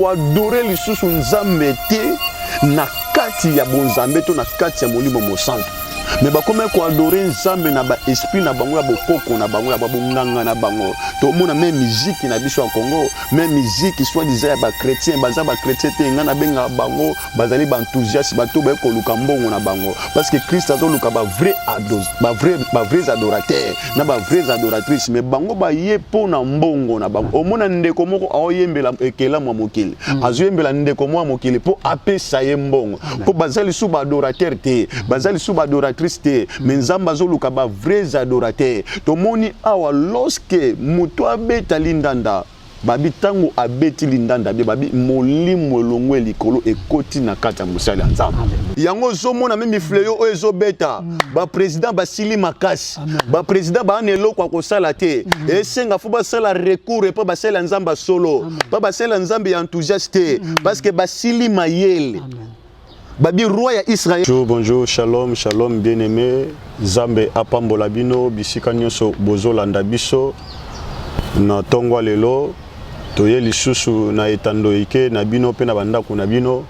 ko adorer lisusu nzambe te na kati ya bonzambe to na kati ya molimo mosantu. Mais bakome ko adorer nzambe na ba esprit na bango ya bokoko na bango ya babonganga na bango. To mona même musique na biso ya Congo, même musique soit disait ba chrétien, baza ba chrétien te ngana benga bango, bazali ba enthousiaste bato ba ko luka mbongo na bango parce que Christ azo luka ba vrai adorateur, na ba vrais adoratrices mais bango ba ye pona mbongo na bango. O mona ndeko moko aoyembela ekela mwa mokili. Azoyembela ndeko mwa mokili po apesa ye mbongo. Po bazali sou ba adorateur te, bazali sou ba adoratrice te, mais nzamba zo luka ba vrais adorateurs. To moni awa lorsque muto abeta lindanda babi tango abeti lindanda be babi molimo longwe likolo ekoti na kata musala nzamba yango zomona même fleyo o ezo beta ba président basili makasi ba président ba anelo kwa kosala te esenga fo ba sala recours pa ba sala nzamba solo pa ba sala nzambe enthousiaste parce que basili mayele. Babi roi ya Israël. Bonjour, shalom, shalom, bien-aimé. Zambe apambola bino, bisika nyonso bozolanda biso. Na tongwa lelo, toye lisusu na etando ike na bino pe na bandako na bino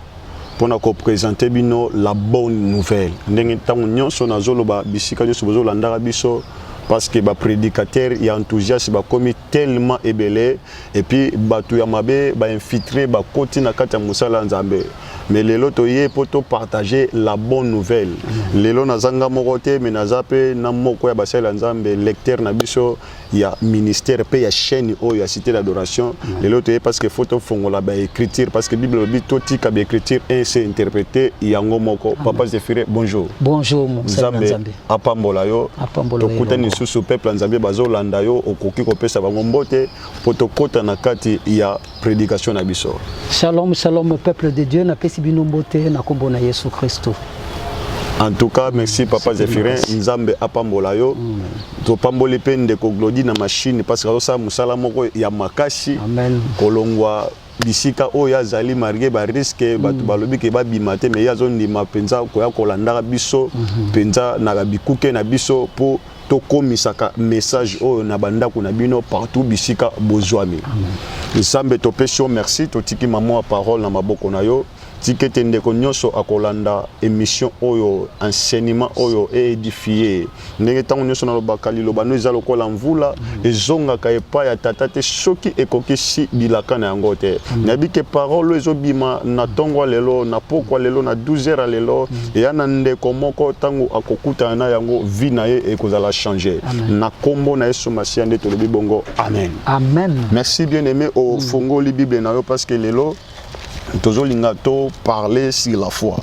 pona ko présenter bino la bonne nouvelle. Ndenge tango nyonso na zoloba bisika nyonso bozolanda biso parce que ba prédicateur ya enthousiaste ba komi tellement ébélé et puis batu ya mabe ba infiltrer ba koti na kati ya musala nzambe. Mais lelo toye poto partager la bonne nouvelle. Lelo nazanga mokote mais nazape na moko ya basela nzambe lecteur na biso ya ministère pe ya chaîne o ya cité d'adoration. Lelo toye parce que photo fongola ba écriture parce que Bible dit toti ka ba écriture et c'est interprété yango moko. Papa Zéphiré bonjour. Bonjour mon nzambe apambola yo. To kutani susu peuple nzambe bazolanda yo okoki kopesa bango mbote poto kota na kati ya prédication na biso. Shalom shalom peuple de Dieu na pesi bino mbote na kombo na Yesu Kristo. En tout cas, merci Papa Zéphirin, nzambe apambola yo. To pamboli pe ndeko Glody na machine parce que ça musala moko ya makasi. Amen. Kolongwa bisika oyo azali marqué ba risque batu balobi ke ba bimate mais yazo ndima penza ko ya kolanda biso penza na bikuke na biso po to komisaka message oyo na bandako na bino partout bisika bozwami. Nzambe to pesio merci to tiki maman parole na maboko na yo. Tikete ndeko nyonso akolanda émission oyo enseignement oyo édifié ndenge tango nyonso na lobakali lobano ezalo kola mvula ezonga ka epa ya tata te soki ekokisi bilaka na yango te nabi ke parole ezobima na tongo lelo na pokwa lelo na 12h lelo ya na ndeko moko tango akokuta na yango vie na ye ekozala changer na kombo na Yesu Masia nde tolobi bongo amen. Amen. Merci bien aimé au fongoli Bible na yo parce que lelo Tozo lingato parler sur la foi.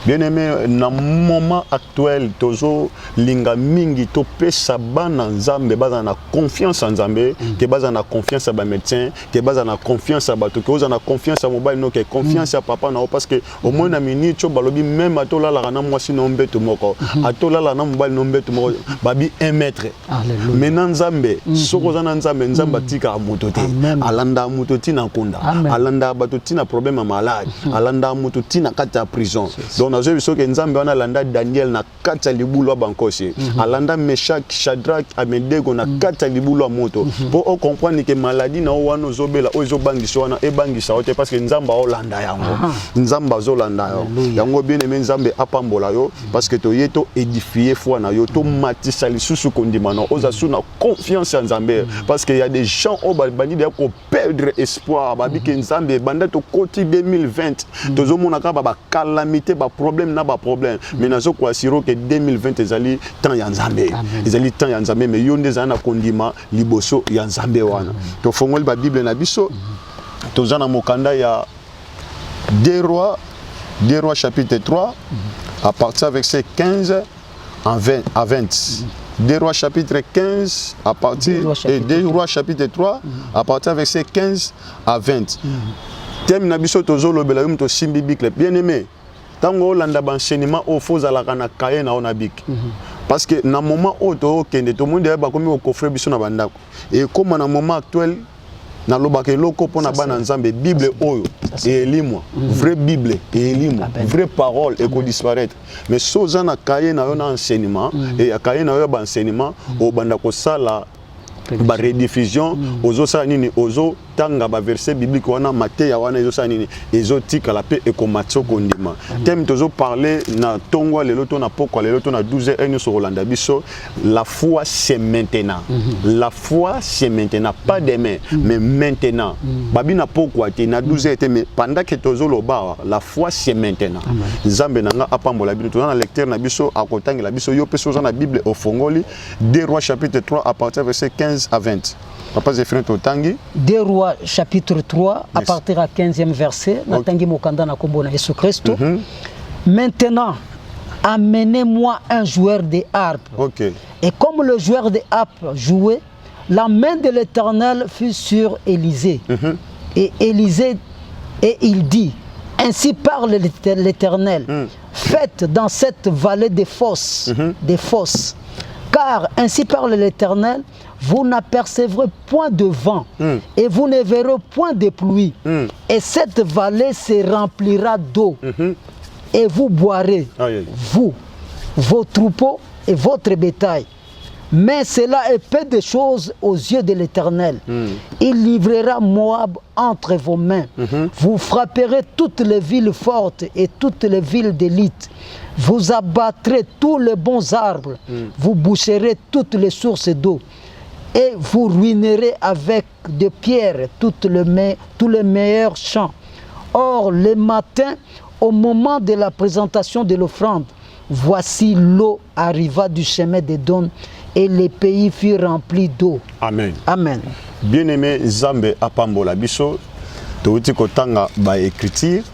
Bien aimé, dans le moment actuel, Tozo linga mingi to pesa bana nzambe baza na confiance en nzambe, que baza na confiance à ba médecin, que baza na confiance à bato, que baza na confiance à mobile no, que confiance à papa na parce que au moins na minute cho balobi même atola la na mwasi no mbeto moko, atola la na mobile no mbeto moko, babi 1 mètre. Alléluia. Maintenant nzambe, soko za na nzambe nzamba tika mutote, alanda mutoti na konda, alanda bato tina problème malade alanda mutu tina kati ya prison donc nazo biso ke nzambe wana alanda Daniel na kati ya libulu ya bankosi alanda Meshak Shadrach Abednego na kati ya libulu ya moto po o comprendre que maladie na wana ozobela o ezobangisa wana ebangisa ote parce que nzambe olanda yango nzambe azolanda yango bien aimé nzambe apambola yo parce que to yeto édifier foi na yo to matisa lisusu kondima na ozasu na confiance en nzambe parce que il y a des gens au bandi de ko perdre espoir babi ke nzambe banda to koti 2020 tozo monaka ba calamité ba problème na ba problème mais nazo ko asiro que 2020 ezali temps ya nzambe ezali temps ya nzambe mais yonde za na kondima liboso ya nzambe wana to fongoli ba bible na biso toza na mokanda ya 2 rois chapitre 3 à partir verset 15 à 20 2 rois chapitre 15 à partir et 2 rois chapitre 3 à partir verset 15 à 20 thème na biso tozolo bela yum to simbi bible bien aimé tango landa ba enseignement au faux alaka na kaye na ona bik parce que na moment auto kende to monde ba komi ko coffre biso na bandako et comme na moment actuel na lobaka loko pona bana nzambe bible oyo et limwa vrai bible et limwa vraie parole et ko disparaître mais soza na kaye na yo na enseignement et ya kaye na yo ba enseignement o banda ko sala ba rediffusion ozo sa nini ozo tanga ba verset biblique wana mateya wana ezo sanini ezo tikala pe ekomatso kondima thème tozo parler na tongo lelo to na poko lelo to na 12h sur Rolanda biso la foi c'est maintenant la foi c'est maintenant pas demain mais maintenant babi na poko ate na 12h mais pendant que tozo loba la foi c'est maintenant Nzambe nanga apambola bino to na lecteur na biso akotangela biso yo pe soza na Bible au Fongoli 2 Rois chapitre 3 à partir verset 15 à 20. Papa Zéphrin Totangi. 2 Rois chapitre 3 à partir à 15e verset. Natangi mokanda na kombo na Yesu Christ. Maintenant, amenez-moi un joueur de harpe. Et comme le joueur de harpe jouait, la main de l'Éternel fut sur Élisée. Et Élisée, et il dit, ainsi parle l'Éternel, faites dans cette vallée des fosses, car ainsi parle l'Éternel, vous n'apercevrez point de vent et vous ne verrez point de pluie. Et cette vallée se remplira d'eau et vous boirez, vous, vos troupeaux et votre bétail. Mais cela est peu de choses aux yeux de l'Éternel. Il livrera Moab entre vos mains. Vous frapperez toutes les villes fortes et toutes les villes d'élite. Vous abattrez tous les bons arbres. Vous boucherez toutes les sources d'eau. Et vous ruinerez avec de pierres tous les meilleurs champs. Or, le matin, au moment de la présentation de l'offrande, voici l'eau arriva du chemin d'Édom et le pays fut rempli d'eau. Amen. Amen. Bien-aimé Nzambe apambola biso, touti kotanga ba écriture,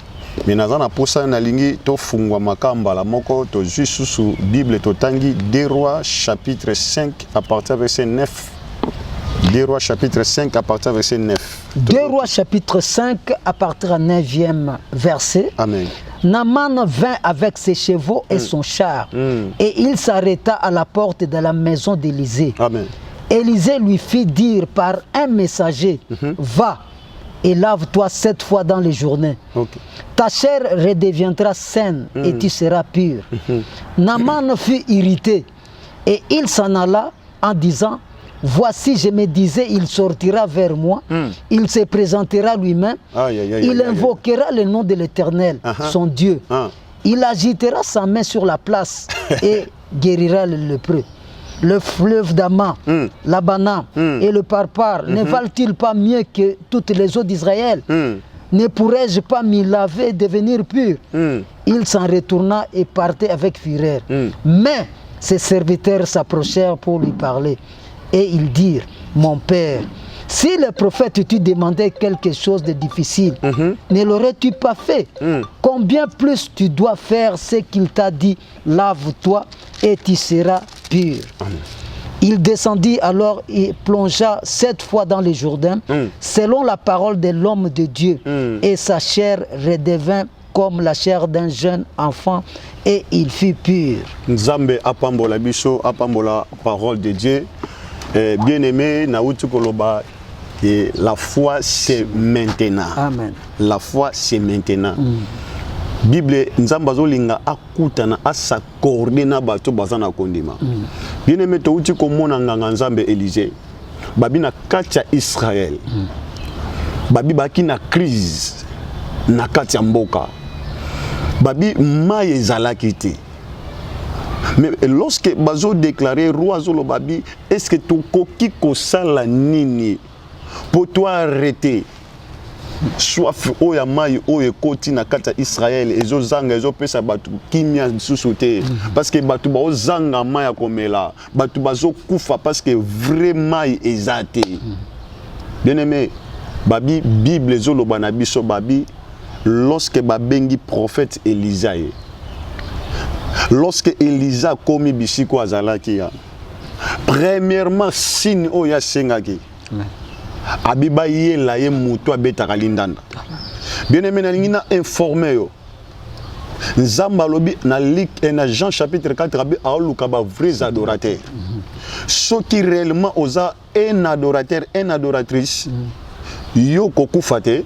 mais nazana posa na lingi to fungwa makamba la moko to susu Bible totangi 2 Rois chapitre 5 à partir verset 9. 2 Rois chapitre 5 à partir verset 9. 2 Rois chapitre 5 à partir du 9e verset. Amen. Naaman vint avec ses chevaux et son char, et il s'arrêta à la porte de la maison d'Élisée. Élisée lui fit dire par un messager, va et lave-toi 7 fois dans les journées. Ta chair redeviendra saine et tu seras pur. Naaman fut irrité et il s'en alla en disant, voici, je me disais, il sortira vers moi, il se présentera lui-même, il invoquera le nom de l'Éternel, son Dieu. Il agitera sa main sur la place et guérira le lépreux. Le fleuve d'Ama, l'Abana et le Parpar, ne valent-ils pas mieux que toutes les eaux d'Israël? Ne pourrais-je pas m'y laver et devenir pur? Il s'en retourna et partait avec fureur. Mais ses serviteurs s'approchèrent pour lui parler. Et ils dirent, mon père, si le prophète tu demandais quelque chose de difficile, ne l'aurais-tu pas fait? Combien plus tu dois faire ce qu'il t'a dit, lave-toi et tu seras pur. Il descendit alors et plongea 7 fois dans les Jourdains, selon la parole de l'homme de Dieu, et sa chair redevint comme la chair d'un jeune enfant, et il fut pur. Nzambe apambola biso, apambola parole de Dieu. Bien-aimé, Naouti Koloba, la foi c'est maintenant. Amen. La foi c'est maintenant. Bible Nzambazo linga akutana asakorde na bato bazana kondima. Bien-aimé, touti komona nganga Nzambe Élisée. Babi na katia Israël. Babi baki na crise na katia mboka. Babi maye ezalaki te. Mais lorsque Bazo déclaré roi Zolo Babi, est-ce que tu koki kosala nini pour toi arrêter soif oya mai oye koti na kata Israël ezo zanga ezo pesa batu kimia susute parce que batu ba zanga mai ya komela batu bazo kufa parce que vraiment ezate. Bien-aimé, Babi Bible Zolo bana biso Babi lorsque babengi prophète Élisée. Lorsque Elisa komi bisiko azalaki ya premièrement signe oya sengaki abiba yela ye mutu abetaka lindanda. Bien-aimé, na lingina informé yo Nzamba lobi na Jean chapitre 4 abi aoluka ba vrais adorateurs. Ceux qui réellement osa un adorateur, une adoratrice yo kokufa te,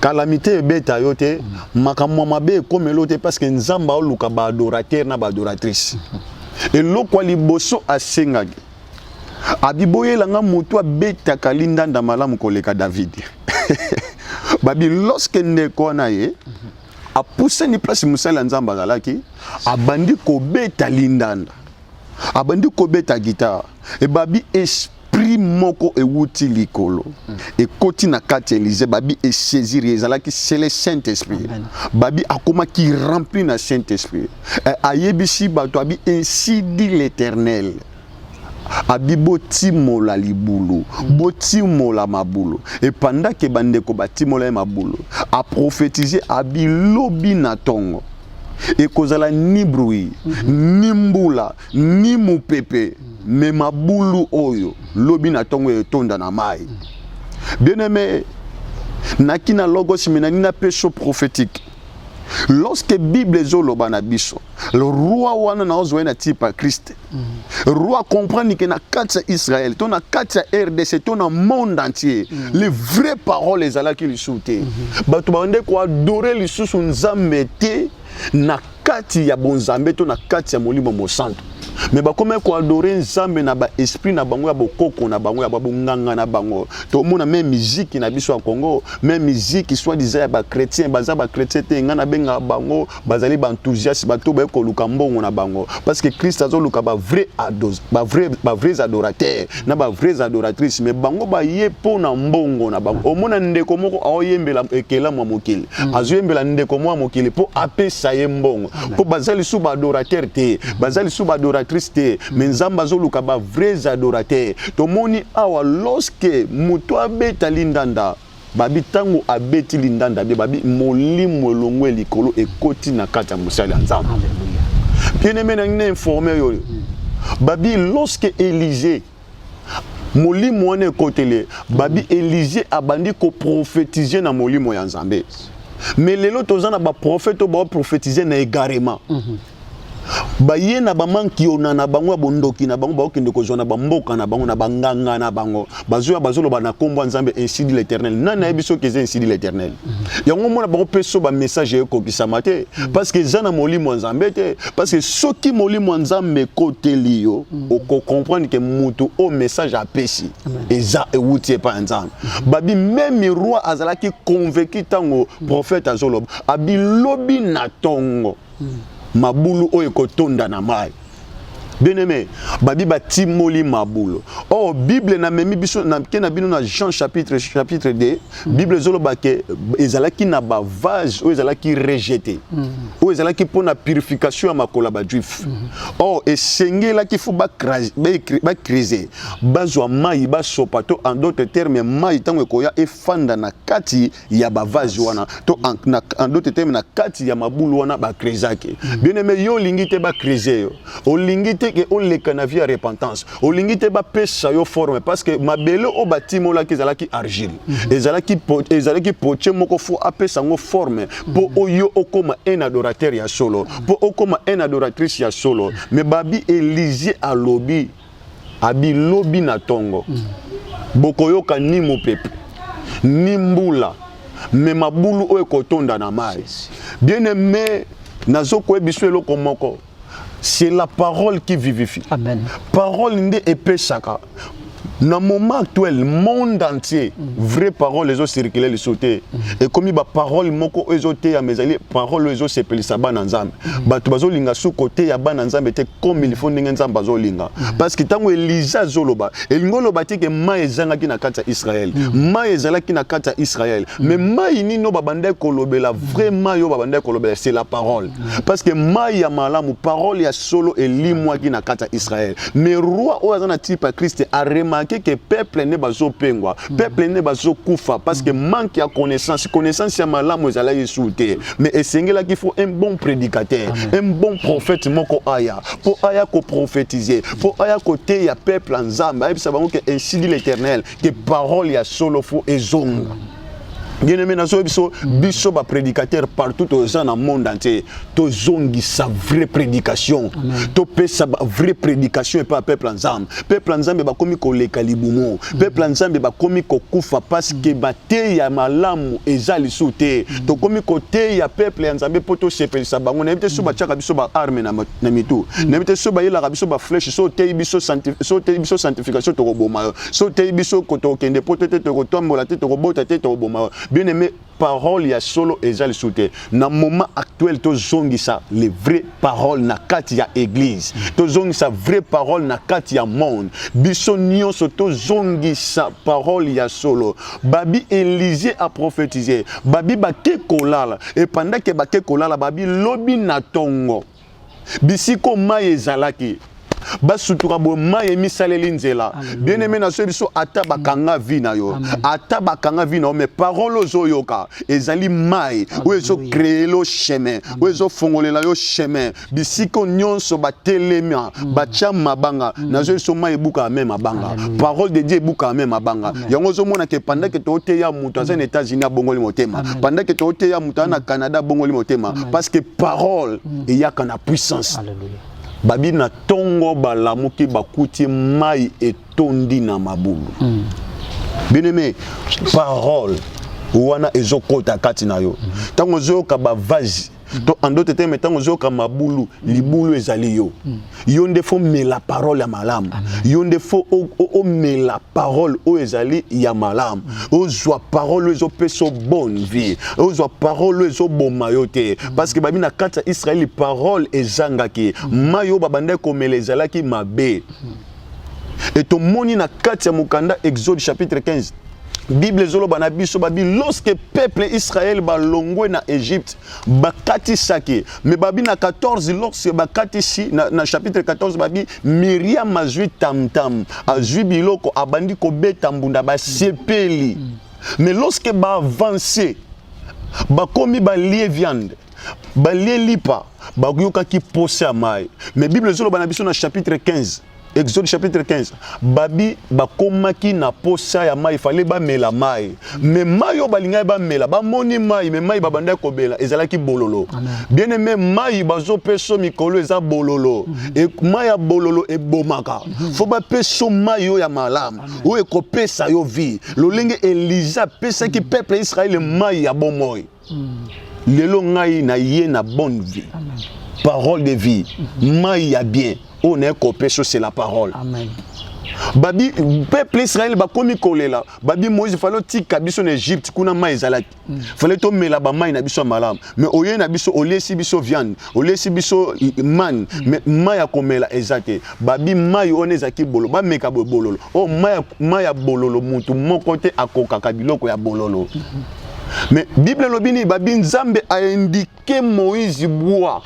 calamité beta yo te, makamwa mabe komelo te parce que Nzamba oluka ba adorateur na ba adoratrice. Et lokwa liboso asengaki abiboye langa mutu abeta kalindanda malamu koleka David. babi lorsque ndeko na ye a poussé ni place musala nzamba zalaki abandi kobeta lindanda abandi kobeta guitare et babi esprit moko ewuti likolo et koti na kati Élysée babi e saisir ezalaki c'est le Saint-Esprit babi akoma qui rempli na Saint-Esprit ayebisi bato abi ainsi dit l'Éternel abi botimola libulu botimola mabulu et pendant que bandeko batimola mabulu a prophétiser abi lobi na tongo et kozala ni bruit ni mbula ni mupepe mais mabulu oyo lobi na tongo etonda na mai bien aimé nakina logos menani na péché prophétique. Lorsque Bible zoloba na biso, le roi wana na ozwena type Christ. Roi comprend que na katsa Israël, ton na katsa RDC, ton na monde entier, les vraies paroles les ala qui li soute. Bato bande ko adorer li susu nzambe te na kati ya bonzambe to na kati ya molimo mo santo. Mais ba comment ko adorer nzambe na ba esprit na bango ya bokoko na bango ya babonganga na bango to mona même musique na biso ya Congo même musique soit disait ba chrétien baza ba chrétien te ngana benga bango bazali ba enthousiaste bato ba ko luka mbongo na bango parce que Christ azo luka ba vrai adorateur na ba vrais adoratrices mais bango ba ye po na mbongo na bango o mona ndeko moko aoyembela ekela mwa mokili azoyembela ndeko mwa mokili po apesa ye mbongo po bazali sou ba adorateur te bazali sou ba adoratrice triste mais nzamba zoluka ba vrais adorateurs to moni awa lorsque muto abeta lindanda babi tango abeti lindanda be babi molimo longwe likolo ekoti na kata musala nzamba bien aimé na informé yo babi lorsque Élisée molimo wana ekotele babi Élisée abandi ko prophétiser na molimo ya nzambe mais lelo tozana ba prophète ba prophétiser na égarement baye na bamanki ona na bango bondoki na bango bakende kozona bamboka na bango na banganga na bango bazoya bazolo bana kombo nzambe ainsi dit l'Éternel nana ebiso keze ainsi dit l'Éternel yango mona bango peso ba message eko kisamate parce que zana molimo nzambe te parce que soki molimo nzambe koteli yo oko comprendre que mutu o message apesi eza ewutie pa nzambe babi même roi azalaki convaincu tango prophète azolo abi lobi na tongo mabulu oyo kotonda na mai. Bien aimé, babi batimoli mabulu. Oh Bible na memi biso na kena bino na Jean chapitre 2, Bible zolo bake ezalaki na ba vase o ezalaki rejeté. O ezalaki pona purification ya makola ba juif. Oh esengela ki fu ba criser. Bazwa mai ba sopato en d'autres termes mai tango koya efanda na kati ya ba vase wana. To en d'autres termes na kati ya mabulu wana ba crisaki. Bien aimé yo lingite ba criser yo. O lingite que on les canavie à repentance o lingite ba pesa yo forme parce que mabele o batimo la ki zalaki argile ezalaki poche moko fo apesa ngo forme po oyo okoma un adorateur ya solo po okoma un adoratrice ya solo mais babi Élisée a lobi abi lobi na tongo bokoyoka ni mopepe ni mbula mais mabulu o ekotonda na mai bien aimé nazoko ebiso eloko moko. C'est la parole qui vivifie. Amen. Parole n'est épée chaka. Dans le moment actuel, le monde entier, vraie parole, les autres circulent, les sauter. Et comme il y a parole, moko ezote à mes alliés, parole les autres s'appellent ça ban ensemble. Batu bazo linga sous côté ya ban ensemble était comme il faut n'engen ensemble bazo linga. Parce que tant que Elisa zoloba, elingolo bati que ma ezanga ki na kata Israël, ma ezala ki na kata Israël. Mais ma ini no babande kolobela vraiment yo babande kolobela c'est la parole. Parce que ma ya malamu parole ya solo et limwa ki na kata Israël. Mais roi o azana type Christ a remarqué que peuple ne bazo pengwa, peuple ne bazo kufa parce que manque ya connaissance ya malamu ezala yesute. Mais esengela qu'il faut un bon prédicateur, un bon prophète moko aya, pour aya ko prophétiser, pour aya côté ya peuple en zamba, et ça va que ainsi dit l'Éternel que parole ya solo fo ezonga. Bien aimé, biso ba prédicateur partout dans le monde entier. To zongi sa vraie prédication. To pe sa vraie prédication et pas peuple ensemble. Peuple ensemble ba komi ko le kalibumo. Peuple ensemble ba komi ko kufa parce que ba te ya malamu ezali soute. To komi ko te ya peuple ensemble poto sepeli sa bango. Na bité so ba chaka biso ba arme na mitu. Na bité so ba yela biso ba flèche so te biso sanctification to roboma. So te biso ko to kende poto te to tombola te to robota te to roboma. Bien aimé, parole ya solo ezali soute. Na moment actuel to zongi sa les vraies paroles na kati ya église. To zongi sa vraie parole na kati ya monde. Biso nyonso to zongi sa parole ya solo. Babi Élisée a prophétisé. Babi bake kolala et pendant que bake kolala babi lobi na tongo. Bisiko mai ezalaki. Basutura bo mai misaleli nzela. Bien aimé na so biso ata bakanga vina yo. Ata bakanga vina mais parole ozoyoka ezali mai ou ezo créer le chemin. Ou ezo fongolela yo chemin. Bisiko nyonso batelema bacha mabanga na so so mai buka même mabanga. Parole de Dieu buka même mabanga. Yango zo mona que pendant que tote ya mutu aux États-Unis bongoli motema. Pendant que tote ya mutu na Canada bongoli motema parce que parole il y a kana puissance. Alléluia. Babi na tongo balamuki bakuti mai etondi na mabulu. Bien aimé, parole wana ezokota kati na yo. Tango zoka ba vazi to en d'autres termes tango zoka mabulu libulu ezali yo. Yo ndefo me la parole ya malamu. Yo ndefo o me la parole o ezali ya malamu. O zwa parole ezo peso bonne vie. O zwa parole ezo boma yo te parce que babi na kati Israël parole ezangaki mayo babande komela ezalaki mabe. Et to moni na kati ya mukanda Exode chapitre 15. Bible zolo banabiso babi lorsque peuple Israël ba longwe na Égypte bakati saki mais babi na 14 lorsque bakati si na chapitre 14 babi Miriam azui tam azui biloko abandi ko beta mbunda ba sepeli mais lorsque ba avancer ba komi ba lié viande ba lié lipa ba yoka ki posa mai mais Bible zolo banabiso na chapitre 15 Exode chapitre 15. Babi bakomaki na posa ya mai fallait ba mela mai. Mais mai yo balinga ba mela ba moni mai mais mai babanda ko bela ezalaki bololo. Bien aimé mai bazo peso mikolo eza bololo. Et mai ya bololo e bomaka. Faut ba peso mai yo ya malam. O e ko pesa yo vie. Lolenge Elisa pesa ki peuple Israël mai ya bomoy. Lelo ngai na ye na bonne vie. Parole de vie. Mai ya bien. On est copé sur c'est la parole. Amen. Babi peuple Israël ba komi kolela. Babi Moïse fallait tika biso en Égypte kuna mai ezalaki. Fallait to mela ba mai na biso malam. Mais oye na biso olesi biso viande, olesi biso man, mais mai ya komela ezate. Babi mai on ezaki bolo, ba meka bololo. Oh mai ya bololo mutu moko te akoka kabiloko ya bololo. Mais Bible lobini babi Nzambe a indiqué Moïse bois.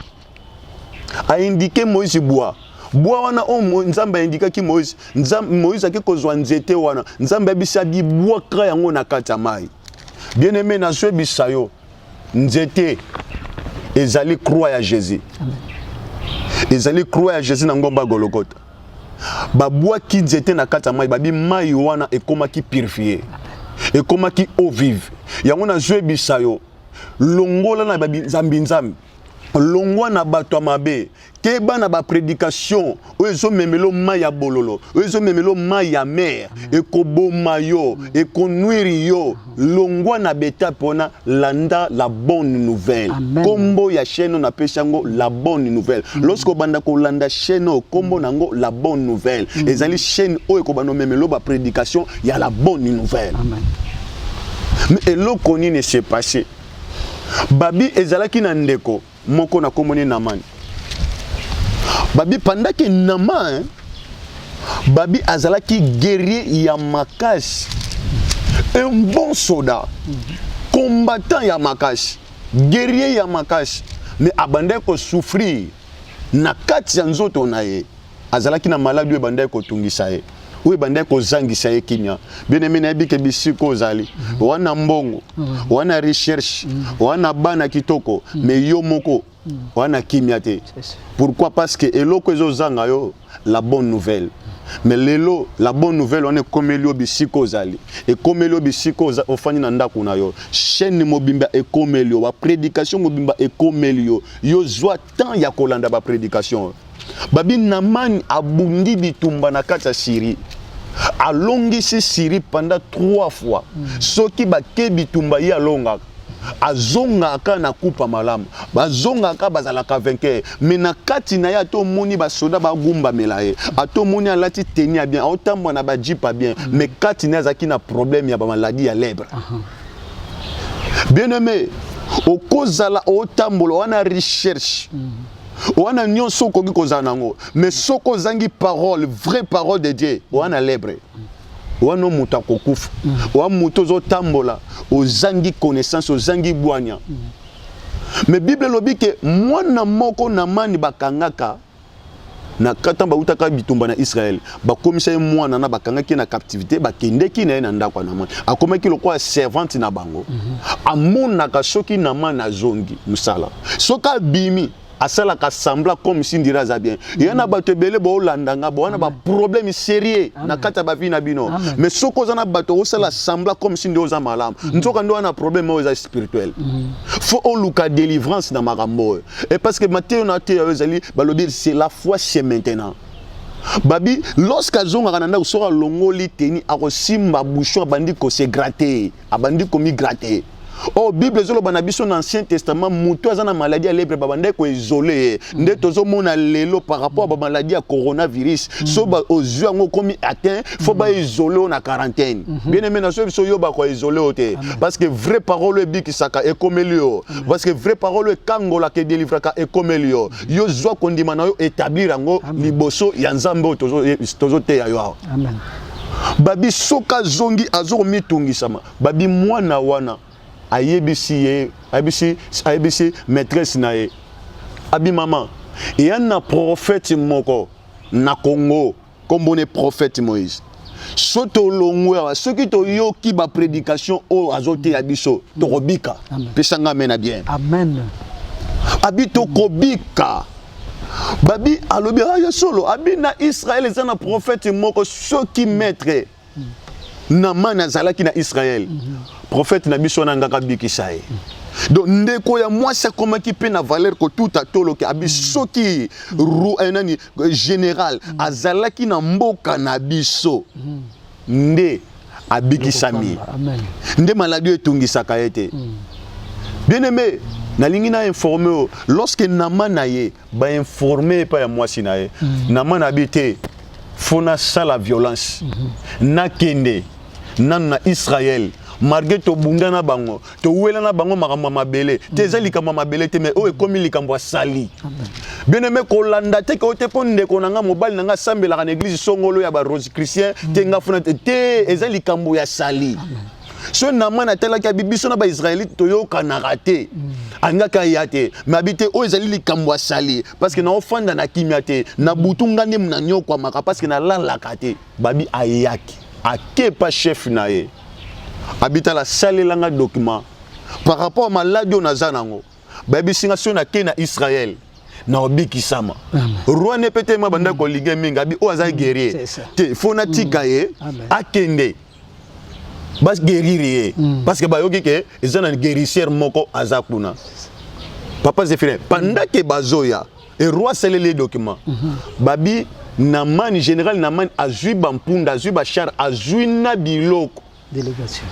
A indiqué Moïse bois. Bois wana Nzambe indika ki Moïse Moïse aki kozwa nzete wana Nzambe bisa di bois kra yango na kati ya mai. Bien aimé na so bisayo nzete ezali croix ya Jésus. Ezali croix ya Jésus na ngomba Golgotha. Ba bois ki nzete na kati ya mai babi mai wana ekoma ki purifier. Ekoma ki eau vive. Yango na so bisayo longola na babi Nzambe longwa na bato mabe keba na ba prédication ozo memelo mai ya bololo ozo memelo mai ya mer e ko boma yo e ko nuiri yo longwa na beta pona landa la bonne nouvelle. Kombo ya chaîne na peshango la bonne nouvelle. Lorsque banda ko landa chaîne kombo nango la bonne nouvelle ezali chaîne o e ko bano memelo ba prédication ya la bonne nouvelle. Amen. Mais eloko nini s'est passé babi ezalaki na ndeko moko na komoni Naman. Babi pendant que Naman babi azalaki guerrier ya makasi, un bon soldat, combattant ya makasi, guerrier ya makasi, mais abandai ko souffrir na kati ya nzoto na ye. Azalaki na maladi we bandai ko tungisa ye. We bandai ko zangisa ye kinya. Bien aimé na bike bisiko zali. Wana mbongo, wana recherche, wana bana kitoko, mais yo moko wana kimia te. Pourquoi? Parce que eloko ezo zanga yo la bonne nouvelle. Mais lelo, la bonne nouvelle, on est comme Elio Bisiko Zali. Et comme Elio Bisiko Ofani Nanda Kunayo. Chaîne Mobimba et comme Elio. La prédication Mobimba et comme Elio. Yo zwa tant ya kolanda ba prédication. Babi Naman abundi bitumba na kata Syrie. Alongisi Syrie pendant 3 fois. Soki ba ke bitumba ya longa. Azonga aka na kupa malamu bazonga aka bazalaka vainqueur mais na kati na ya to moni ba soda ba gumba melaye ato moni alati tenir bien autant na ba jipa bien mais kati na zaki na problème ya ba maladie ya lèvre bien aimé au kozala otambolo wana recherche wana nyonso koki kozana ngo mais soko zangi parole vraie parole de Dieu wana lèvre wano muta kokufa wa muto zo tambola ozangi connaissance ozangi bwanya mais bible lobi ke mwana moko na mani bakangaka na katamba utaka bitumba na Israël bakomisa mwana na bakangaki na captivité bakendeki na na ndako na mwana akomaki lokwa servante na bango amona ka soki na mana zongi musala soka bimi asala ka sembla comme si ndira za bien yana bato belé bo landanga bo wana ba problème sérieux na kata ba vie na bino mais soko zana bato osala sembla comme si ndoza malam nzoka ndo na problème oza spirituel faut oluka délivrance na makambo et parce que Matthieu na te ezali balobi c'est la foi c'est maintenant babi lorsque zonga kananda usora longoli teni akosimba bouchon abandi ko se gratter abandi ko mi gratter. Oh, Bible zolo banabiso dans l'Ancien Testament, muto azana maladie à lèvres babande ko isolé. Nde tozo mona lelo par rapport à maladie à coronavirus. So ba ozu ngo komi atteint, faut ba isoler na quarantaine. Bien aimé na so yo ba ko isoler oté. Parce que vraie parole bi ki saka e komelio. Parce que vraie parole kangola ke délivre ka e komelio. Yo zo kondima na yo établir ngo liboso ya nzambe tozo te ya yo. Amen. Babi soka zongi azoro mitungisama. Babi mwana wana ayebisi maîtresse nae abi maman et y a un prophète moko na Congo comme on est prophète Moïse soto longwe ceux qui to yoki ba prédication o azote abiso to kobika pesanga mena bien amen abi to kobika babi alobi ya solo abi na Israël zana prophète moko ceux qui maître na mana zalaki na Israël prophète na biso na ngaka bikisaye donc ndeko ya moi ça comment qui peut na valeur ko tout à tolo ki abiso ki nani général azalaki na mboka na biso nde abikisami nde maladie etungisaka ete bien aimé na lingi na informer lorsque nama na ye ba informer pa ya moi sinaye nama na habité fona sala violence na kende na Israël malgré to bundana bango to wela na bango makambo mabele teza likambo mabele te mais o ekomi likambo sali bien aimé ko landa te ko te ponde ko nanga mobile nanga sambela na église songolo ya ba rose chrétien te nga funa te eza likambo ya sali so na mana tela ka bibiso na ba israélite to yo kana raté angaka yate mais habité o ezali likambo ya sali parce que na ofanda na kimia te na butunga ndem na nyokwa maka parce que na la kate babi ayaki akepa chef nae habita la salle langa document par rapport à maladie on azanango babi singation na ke na Israël na obiki sama roi ne pete ma banda ko ligue minga bi o aza guerrier te fona tikaye akende bas guerrier parce que bayoki ke ezana guerrier moko azakuna papa Zéphirine pendant que bazoya et roi scelle les documents babi Naman général Naman azui bampunda azui bachar azui na biloko délégation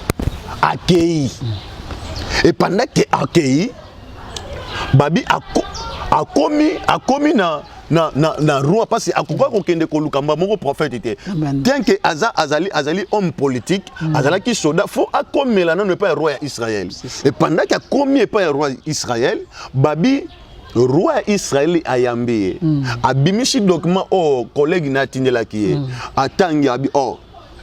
accueilli et pendant que accueilli babi a commis na roi parce que akoka ko kende ko lukamba moko prophète était tant que azali homme politique azala ki soda faut akomela non pas roi Israël et pendant qu'il a commis pas roi Israël babi roi Israël ayambi abimishi document o collègue na tindela ki atangi abi o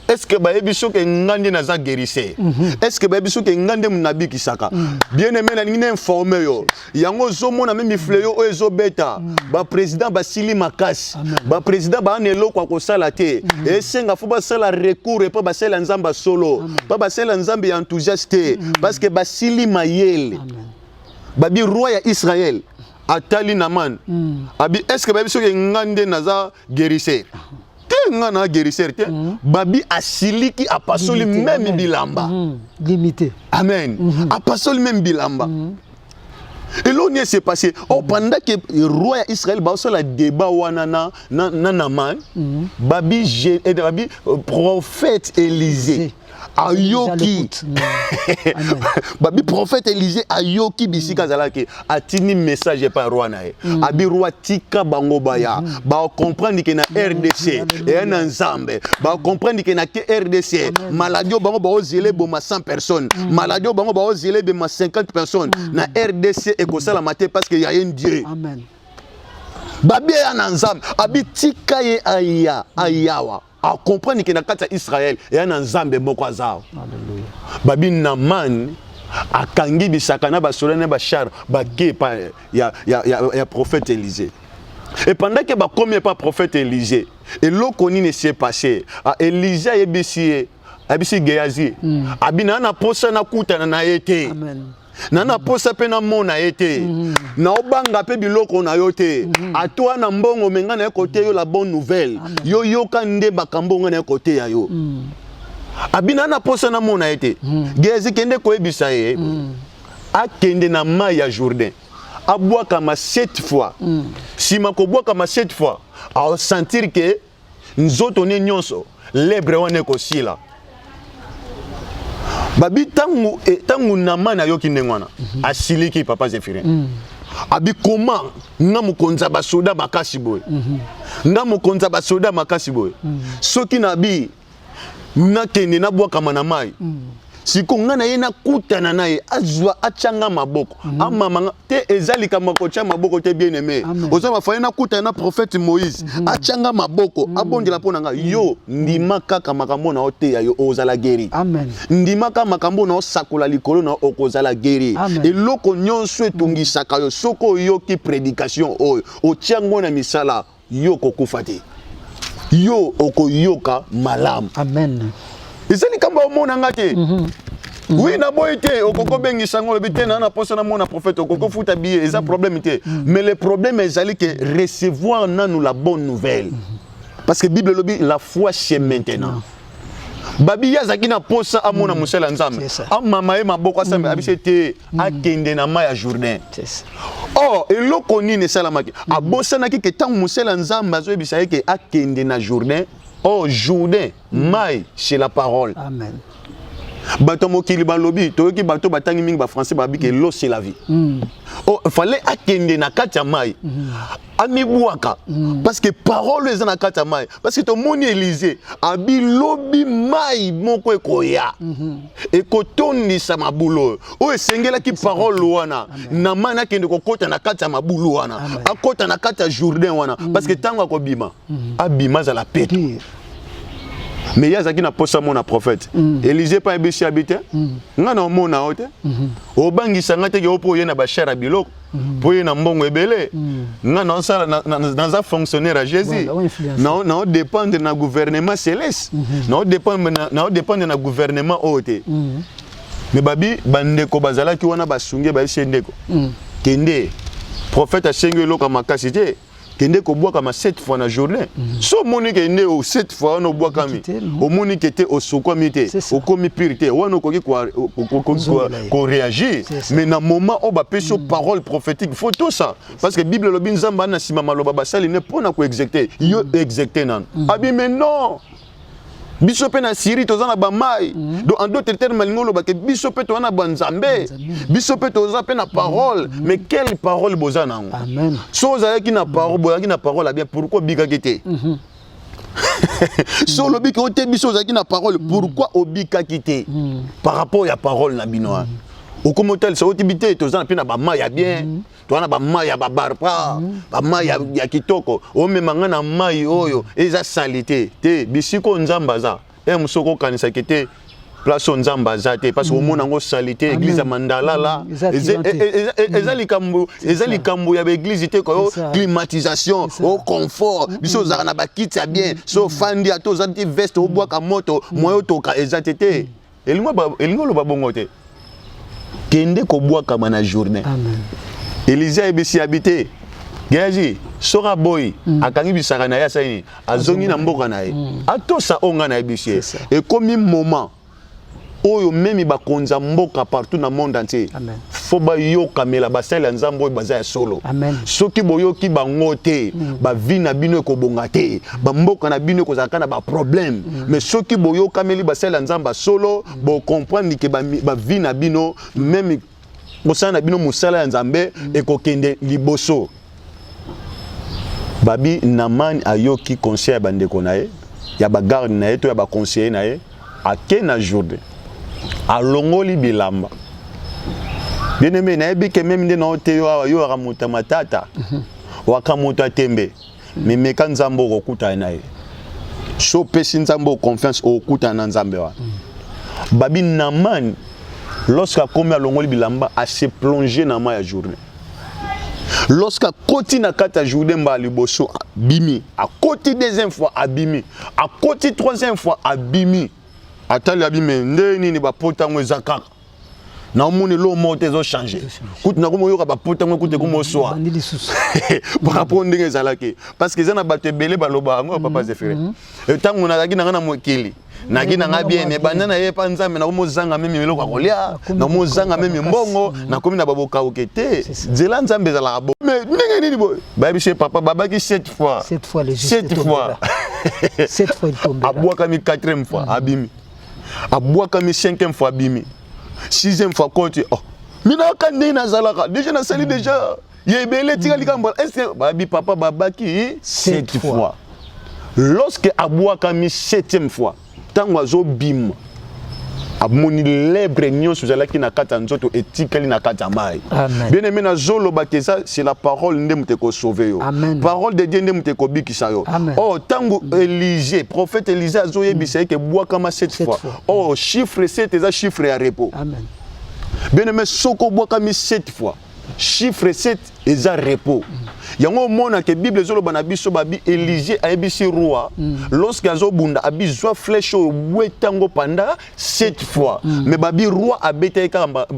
est-ce que bayebiso ke ngande na za guérisseur est-ce que bayebiso ke ngande munabi kisaka bien aimé na ngine informer yo yango zomo na même fleo o ezobeta ba président basili makasi ba président ba nelo kwa ko sala te et senga fo ba sala recours et pas ba sala nzamba solo pas ba sala nzambe enthousiaste parce que basili mayele babi roi ya Israël atali Naman abi est-ce que bayebiso ke ngande na za guérisseur te ngana guérisseur te babi asiliki apasoli même bilamba limité. Amen. Apasoli même bilamba. Et là, on s'est passé. Oh, pendant que le roi Israël a la débat na Naman, babi prophète Élisée. Ayoki babi prophète Élisée ayoki bisika zalaki atini message par roi nae abi roi tika bango baya ba comprendre que na RDC et na Nzambe ba comprendre que na RDC maladio bango ba ozele boma 100 personnes maladio bango ba ozele boma 50 personnes na RDC et ko sala maté parce que y a un Dieu. Amen. Babi ya na Nzambe abi tika ye ayawa a comprendre que na kata Israël et un Nzambe moko azao. Alléluia. Babi Naman akangi bisakana ba solene ba char ba ke pa ya prophète Élisée. Et pendant que ba comme pas prophète Élisée et l'okoni ne s'est passé à Élisée ebisi Géasi abina na posa na kuta na été. Amen. Nana posa pe na mona ete na obanga pe biloko na yote atwa na mbongo menga na côté yo la bonne nouvelle yo yoka nde bakambo ngana côté ya yo abina na posa na mona ete Géasi kende ko ebisa ye akende na mai ya Jourdain abwaka ma 7 fois sima ko bwaka ma 7 fois a sentir que nzoto ne nyonso lebre wane ko sila babi tangu Naman ayoki ndengwana asiliki papa Zéphirin abi comment ngamu konza basoda makasi boy ngamu konza basoda makasi boy soki nabi nakende na bwaka mana mai siko ngana yena kutana naye azwa achanga maboko amama te ezalika makocha maboko te bien aimé ozama fayena kutana na prophète Moïse achanga maboko abondela pona nga yo ndima kaka makambo na ote ya yo ozala guéri. Amen. Ndima kaka makambo na osakola likolo na okozala guéri eloko nyonso etungisaka yo soko yo ki prédication oyo otiango na misala yo kokufati yo okoyoka malamu. Amen. Ezali kamba omona ngate oui na boité okoko bengi sango bité na posa na mona prophète okoko futa billet eza problème té mais le problème ezali que recevoir nanu la bonne nouvelle parce que Bible lobi la foi c'est maintenant babi yazaki na posa amona musela Nzambe amama e maboko asambe abisete akende na mai ya Jourdain. Oh eloko nini salamaki abosana ki ke tant musela Nzambe azo ebisa ke akende na Jourdain. Oh, Jourdain, mai chez la parole. Amen. Bato mokili balobi, toyoki bato batangi mingi ba français babi que l'eau c'est la vie. Oh, fallait akende na kati mai. Amibuaka parce que parole eza na kati mai parce que to moni Élisée abi lobi mai moko ekoya. Et kotondi sa mabulo. O esengela ki parole wana na mana kende kokota na kati mabulo wana. Akota na kati Jourdain wana parce que tango akobima. Abima za la paix. Mais yazaki na posa mona prophète Élisée pas ebisi habité ngana mona ote obangisa ngate ke opo yena ba cher biloko po yena mbongo ebele ngana osala dans un fonctionnaire à Jésus non dépendre na gouvernement céleste non dépendre na gouvernement ote mais babi bandeko bazala ki wana basunge ba esendeko kende prophète asenge loka makasi te kende ko bois comme 7 fois na journée so moni kende o 7 fois no bois kami o moni kete o sokomi te o komi purité wana ko ko réagir mais na moment o ba peso parole prophétique faut tout ça parce que Bible lobi nzamba na sima maloba basali ne pona ko exécuter yo exécuter nan abi mais non biso pe na Syrie tozana ba mai donc en d'autres termes ngolo ba ke biso pe to na banzambe biso pe to za pe na parole mais quelle parole bozana ngo amen so za ki na parole boyaki na parole bien pourquoi bika kité so lo bika ote biso za ki na parole pourquoi obika kité par rapport à parole na binoa okomotel so otibité tozana pe na ba mai ya bien toana ba mai ya babarpa ba mai ya kitoko o memanga na mai oyo eza salité te bisiko nzambaza musoko kanisa kete place nzambaza te parce que au mona ngo salité église ya mandala la ezali kambo ya église te ko climatisation au confort biso za na ba kit ya bien so fandi ato za ti veste o boaka moto moyo toka ezatete elingo lo babongo te kende ko boaka mana journée. Amen. Élisée ebisi habité. Géasi, sora boy akangi bisaka na ya saini azongi na mboka na ye atosa onga na ebisie et comme moment oyo memi bakonza mboka partout na monde entier faut ba yoka mela basala nzambo baza ya solo soki boyoki bango te ba vie na bino ko bonga te ba mboka na bino ko zaka na ba problème mais soki boyoka meli basala nzamba solo bo comprendre que ba vie na bino même bosala na bino musala ya nzambe ekokende liboso. Babi Naman ayoki conseil bandeko na ye ya ba garde na ye to ya ba conseiller na ye ake na journée alongoli bilamba bien aimé na yebi ke même nde na oteyo awa yo akamuta matata wakamuta tembe mais meka nzambo okuta na ye so pesi nzambo confiance okuta na nzambe wa Babi Naman lorsqu'à komi alongoli bilamba a se plonger na ma ya journée. Lorsqu'à côté na kata journée mba liboso bimi, à côté deuxième fois abimi, à côté troisième fois abimi. Atali abimi ndeni ni ba potango ezaka. Na omoni lo moto ezo changer. Kuti na komo yoka ba potango kuti komo soa. Par rapport ndenge ezalaki parce que zana bato ebele baloba ngo papa Zefire. Et tango na kaki na ngana mokili. Naki na bien mais banana ye pa nzambe na komo zanga meme meloko akolia, na mo zanga meme mbongo, na komi na baboka okete. Zela nzambe ezala bo. Mais ndenge nini boy? Baby chez papa babaki 7 fois. 7 fois les 7 fois. 7 fois il tombe. Abouaka mi 4e fois abimi. Abouaka mi 5e fois abimi. 6e fois côté. Oh. Mina kande na zalaka. Déjà na sali déjà. Yebele tika likambo. Est-ce babi papa babaki 7 fois. Lorsque abouaka mi 7e fois, tango azo bim. Amoni lebre nyonso zalaki na kata nzoto etikali na kata mai. Bien aimé na zolo bakeza c'est la parole ndem te ko sauver yo. Parole de Dieu ndem te ko bikisa yo. Oh tango Élisée, prophète Élisée azo yebisa ke boaka ma 7 fois. Oh chiffre 7 eza chiffre ya repos. Amen. Bien aimé soko boaka mi 7 fois. Chiffre 7 eza repos. Yango mona ke Bible zolo bana biso babi Élisée a ebisi roi lorsque azo bunda abizwa flèche wetango pendant 7 fois mais babi roi a bete kamba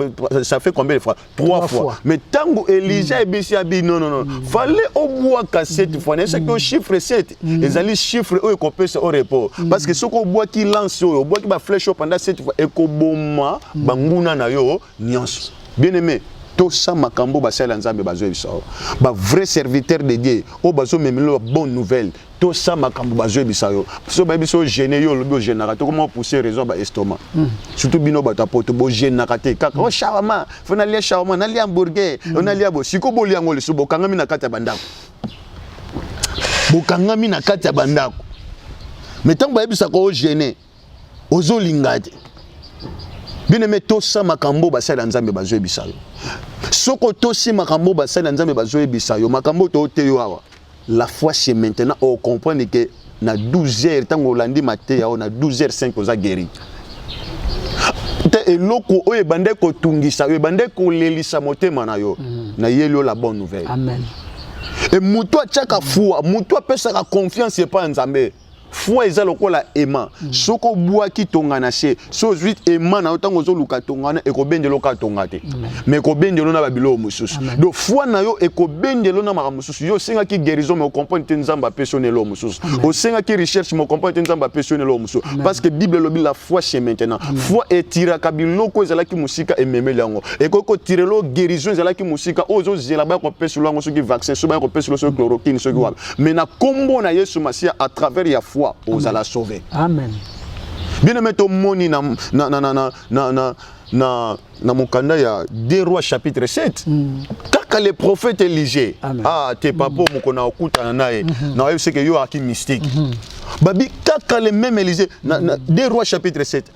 ça fait combien de fois 3 fois mais tango Élisée a ebisi abi non fallait au bois ka 7 fois c'est que chiffre 7 les ali chiffre o ekopesa au repos parce que soko bois qui lance o bois qui ba flèche pendant 7 fois ekoboma banguna na yo nyonso bien aimé. Tout ça makambo basala nzambe bazo biso ba vrai serviteur de Dieu o bazo memelo bonne nouvelle tout ça makambo bazo biso yo so ba biso gêner yo lobi générateur comment pousser raison ba estomac surtout bino bata poto bo générateur kaka o shawarma fona lia shawarma na lia hamburger on a lia bo siko bo lia ngole so bo kangami na kata bandako bo kangami na kata bandako mais tant ba bisa ko gêner ozo lingate. Bien aimé tosa makambo basala nzambe bazwe bisayo. Soko tosi makambo basala nzambe bazwe bisayo. Makambo to teyo awa. La foi c'est maintenant on comprend que na 12h tango landi maté ya na 12h05 oza guéri. Te eloko oye bande ko tungisa oye bande ko lelisa motema na yo. Na yelo la bonne nouvelle. Amen. Et muto chaka foi, muto pesa ka confiance pas nzambe. Foi eza lokola ema soko bua ki tongana se so vite ema na otango zo luka tongana ekobendelo ka tongate mais ekobendelo na babilo mususu do foi na yo ekobendelo na maka mususu yo senga ki guérison mais comprendre nzamba personne lo mususu o senga ki recherche mais comprendre nzamba personne lo mususu parce que Bible lobi la foi c'est maintenant foi etira kabiloko ezala ki musika ememeli yango ekoko tirelo guérison ezala ki musika ozo zela ba ko pesolo ngo soki vaccin so ba ko pesolo so chloroquine so ki wa mais na kombo na Yesu Masia à travers ya foi aux alla sauver. Amen. Bien aimé to moni na mokanda ya 2 Rois chapitre 7. Kaka le prophète Élisée. Ah te papa mokona okuta nae. Na yo c'est que yo aki mystique. Babi kaka le même Élisée na 2 Rois chapitre 7.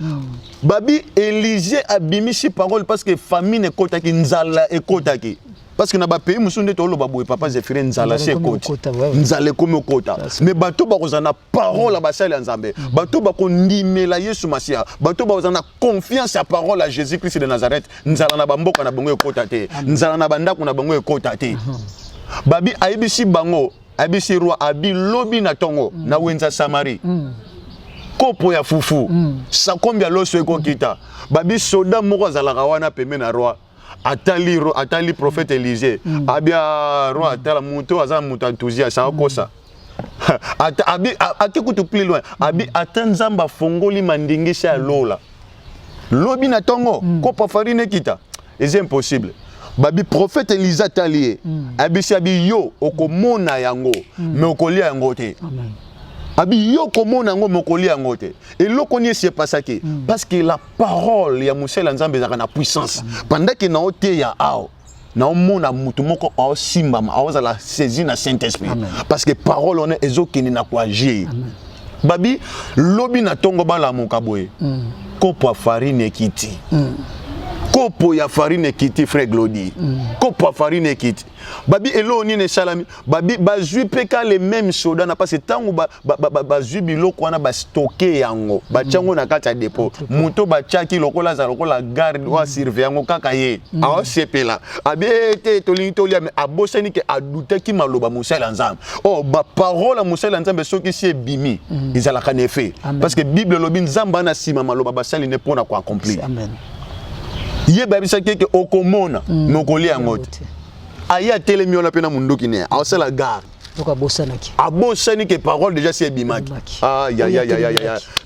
Babi Élisée a bimisi parole parce que famine ekotaki nzala ekotaki. Parce que na ba pays musunde to lo babwe papa Zefire nzala se koti nzale komo kota mais bato ba kozana parole ba sala nzambe bato ba kondimela Yesu Masia bato ba kozana confiance à parole à Jésus Christ de Nazareth nzala na bamboka na bango ekota te nzala na bandako na bango ekota te babi aibisi bango abisi roi abi lobi na tongo na wenza Samari kopo ya fufu sakombi loso ekokita babi soda moko zalaka wana peme na roi atali prophète Élisée abia roi atala muto aza muto enthousiaste ça kosa abi akikutu plus loin abi atanzamba fongoli mandingisi ya lola lobi na tongo kopa farine kita c'est impossible babi prophète Élisée talié abi yo okomona yango mais okolia yango te amen abi yo komona yango mokolia yango te et lokoni c'est pas ça qui parce que la parole ya Musela Nzambe ezaka na puissance pendant que na ote ya ao na omona mutu moko ao simbama ao za la saisir na Saint-Esprit parce que parole on est ezokini na kwa agir babi lobi na tongo bala mokaboye kopo farine kiti kopo ya farine kiti frère Glody kopo farine kiti babi eloni ne salami babi bazui peka les mêmes soldats na parce que tango bazui biloko wana ba stocker yango ba tiango na kati ya dépôt muto ba tiaki lokola za lokola garde wa surveiller yango kaka ye a sepela abi te tolingi tolia mais abosani ke adouter ki maloba Musela Nzambe oh ba parole Musela Nzambe soki si ebimi izala kana effet parce que Bible lobi Nzamba na sima maloba basali ne pona ko accomplir amen ye babisa keke okomona mokolia ngote aya telemi ona pena munduki ne awsala gare abosani que parole déjà c'est bimaki ya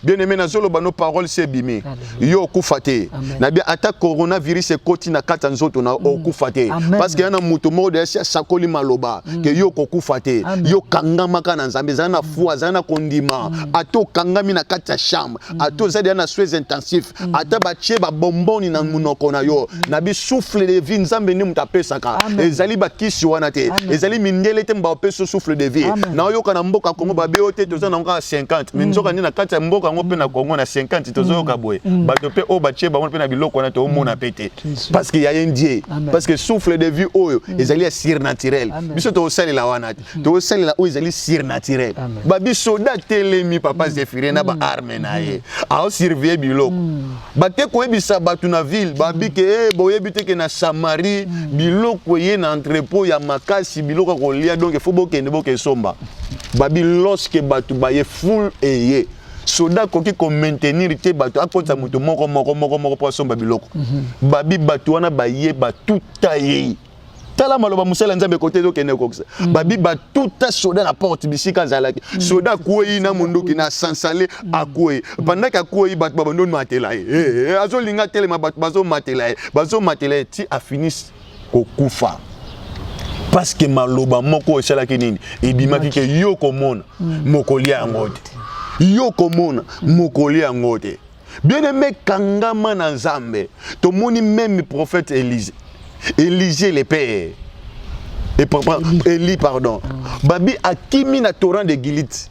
bien aimé na zolo bano parole c'est bimi yo kufate na bien ata coronavirus e koti na kata nzoto na okufate parce que yana muto mo de sakoli maloba que yo kokufate yo kangama kana Nzambe zana foi zana kondima ato kangami na kata chambre ato zade na soins intensifs ata ba tie ba bomboni na munoko na yo na bi souffle de vie Nzambe ni mutapesaka ezali ba kisi wana te ezali mindele te mba peso souffle de vie na yo kana mboka Kongo ba BOT toza na 50 mais nzoka ni na kati ya mboka ngo pe na Kongo na 50 tozo yoka boye bato pe o batie ba pe na biloko na to mona pété parce qu'il y a un Dieu parce que souffle de vie oyo ezali surnaturel biso to sali la wana to sali la o ezali surnaturel ba biso da telemi papa Zéphiré na ba arme na ye a surveiller biloko ba te ko ebisa batu na ville ba bi ke boye bité ke na Samarie biloko ye na entrepôt ya makasi biloko ko lia donc il faut bokende boke somba babi lorsque batu baye full eye soda koki ko maintenir te batu akota muto moko po somba biloko babi batu wana baye batuta ye tala maloba Musela Nzambe côté dokene koksa babi batuta soda na porte bisika zalaki soda koyi na munduki na sansale akoyi pendant que akoyi batu babondo matela azo linga telema batu bazo matela ti a fini kokufa parce que maloba moko esala kinini ebimaki ke yo komona mokolia yangote yo komona mokolia yangote bien aimé kangama na Nzambe to moni même prophète Élisée le père et Élie pardon babi akimi na torrent de Gilite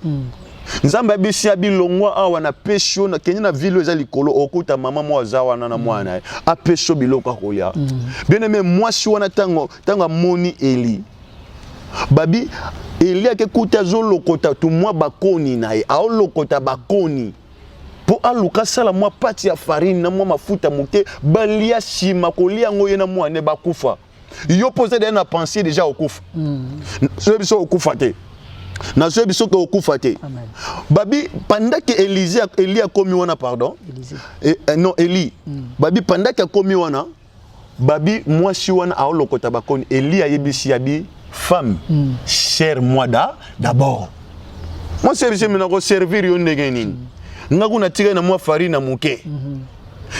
Nzambe bisi abilongwa awa na pesho na kenya na ville ezali kolo okuta mama mo azawa na mwana a pesho biloko kolia bien aimé moi si wana tango moni Eli babi Eli akekuta zo lokota tu moi bakoni na ye a lokota bakoni po aluka sala moi pati ya farine na moi mafuta moke balia shima kolia ngoye na mwana bakufa yo posé na pensée déjà okufa so biso okufa te na so biso ko okufa te babi pendant que Élie a commis wana pardon non Élie babi pendant que a commis wana babi moi si wana a lokota bakoni Élie a yebisi abi femme cher moi d'abord moi c'est me na ko servir yo ndenge nini ngaku na tika na moi farine na muke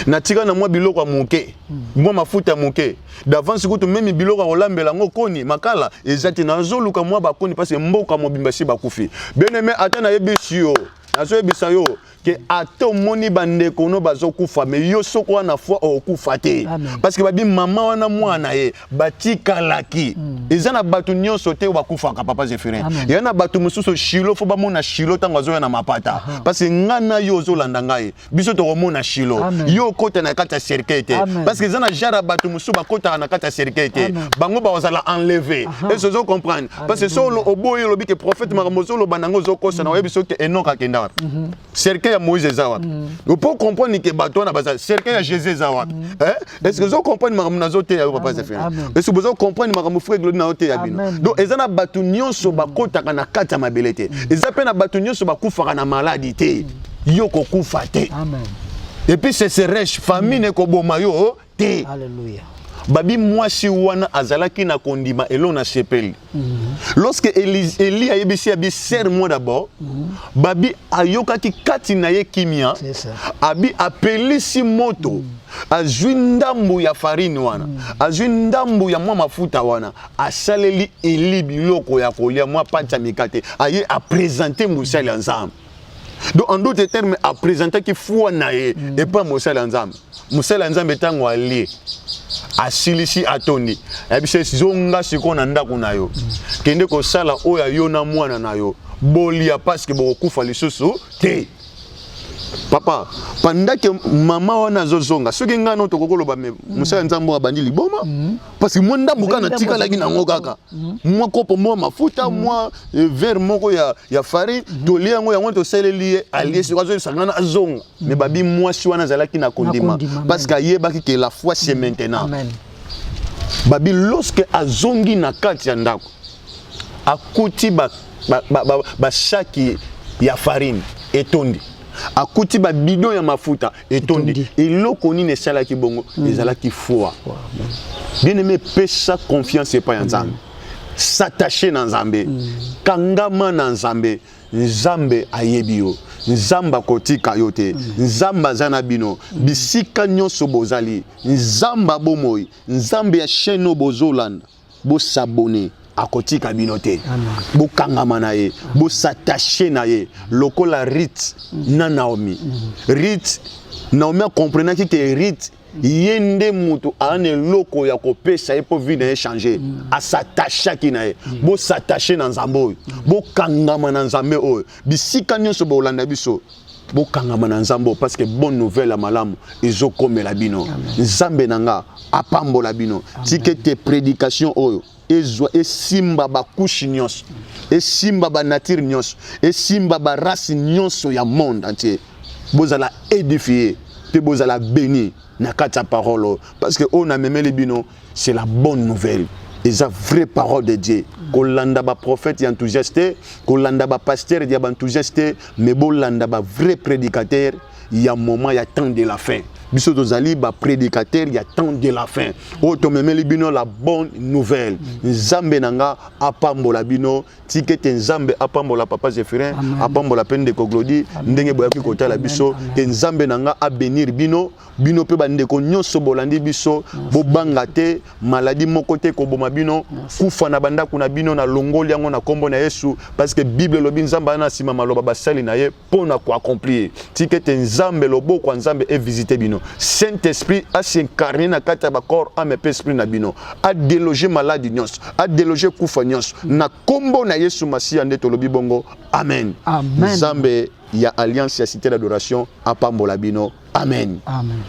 na tika na moi biloko ya muke moi mafuta muke d'avance kutu même biloko kolambela ngo koni makala ezati na zoluka moi bakoni parce que mboka mobimba si bakufi bien aimé atana yebisi yo na so yebisa yo que ato moni bande kono bazokufa mais yo soko wana foi okufa te parce que babi mama wana mwana ye batika laki ezana batu nyonso te bakufa ka papa Zéphiré yana batu mususu shilo fo ba mona shilo tango azoya na mapata parce que ngana yo zolanda ngai biso to mona shilo yo kota na kata cercueil te parce que ezana jara batu mususu bakota na kata cercueil te bango ba ozala enlever et ce zo comprendre parce que solo oboyo lobi que prophète makamozolo banango zo kosa na webiso ke enoka kenda cercueil ya Moïse Zawa. Vous pouvez comprendre que bateau na basa cercueil ya Jésus Zawa. Est-ce que vous comprenez ma nazote ya papa Zéphiré? Est-ce que vous comprenez ma frère Glody na ote ya bino? Donc ezana batu nyonso bakota na kata mabelete. Ezapena batu nyonso bakufa na maladie te. Yo kokufa te. Amen. Et puis c'est riche famine ko boma yo te. Alléluia. babi mwasi wana azalaki na kondima elona sepeli. Lorsque Eli a yebisi abi serre-moi d'abord, babi ayokaki kati na ye kimia, abi apelisi moto, azwi ndambu ya farine wana, azwi ndambu ya mwa mafuta wana, asaleli Eli biloko ya kolia mwa pacha mikate, aye a présenter musali ensemble. Donc en d'autres termes, a présenter ki foi na ye et pas musali ensemble. Musali ensemble tango ali asilisi atondi ebise zonga sikona ndako na yo kende ko sala oya yo na mwana na yo bolia parce que bokufa lisusu te papa pendant que maman wana zozonga soki ngano to kokoloba me musala nzambo abandi liboma parce que moi ndambo kana tika lagi na ngokaka moi kopo moi mafuta moi verre moko ya farine to lia ngo yango to seleli allié sur zo sangana azonga mais babi moi si wana zalaki na kondima parce que yebaki que la foi c'est maintenant. Amen. Babi lorsque azongi na kati ya ndako akuti ba shaki ya farine etondi akuti ba bidon ya mafuta etondi eloko nini esalaki bongo ezalaki foi. Bien aimé, pesa confiance pas en Nzambe, s'attacher na Nzambe, kangama na Nzambe, Nzambe ayebi yo, Nzamba kotika yote, Nzamba zana bino, bisika nyonso bozali, Nzamba bomoi, Nzambe ya cheno bozolanda, bo s'abonner akotika binote, bo kangama na ye, bo s'attacher na ye, lokola Rit na Naomi. Rit, Naomi a compris que Rit yende mutu ane loko ya kopesa epo vie na changer a s'attacher kina ye bo s'attacher na Nzambe bo kangama na Nzambe oyo bisika nyonso bo landa biso bo kangama na Nzambe parce que bonne nouvelle à malamu ezo komela bino Nzambe nanga apambola bino tikete prédication oyo ezwa esimba ba couche nyonso esimba ba nature nyonso esimba ba race nyonso ya monde entier bozala édifier te bozala béni na kata parole parce que on a même les bino c'est la bonne nouvelle et la vraie parole de Dieu kolanda ba prophète enthousiaste kolanda ba pasteur dia enthousiaste mais bolanda ba vrai prédicateur il y a moment il y a temps de la fin biso tozali ba prédicateur il y a temps de la fin o to même les bino la bonne nouvelle Nzambe nanga apambola bino tikete Nzambe apambola papa Zéphirin apambola peine de koglodi ndenge boyaki kotala biso ke Nzambe nanga a bénir bino bino pe bande ko nyonso bolandi biso bo banga te maladie moko te ko boma bino kufa na banda kuna bino na longoli yango na kombo na Yesu parce que Bible lobi Nzamba na sima maloba basali na ye pona ko accomplir tikete Nzambe lobo kwa Nzambe e visiter bino Saint-Esprit a s'incarné na kata ba corps ame esprit na bino a déloger maladie nyonso a déloger kufa nyonso na kombo na Yesu Masia nde tolobi bongo amen. Nzambe ya alliance ya cité d'adoration apambola bino amen. Amen.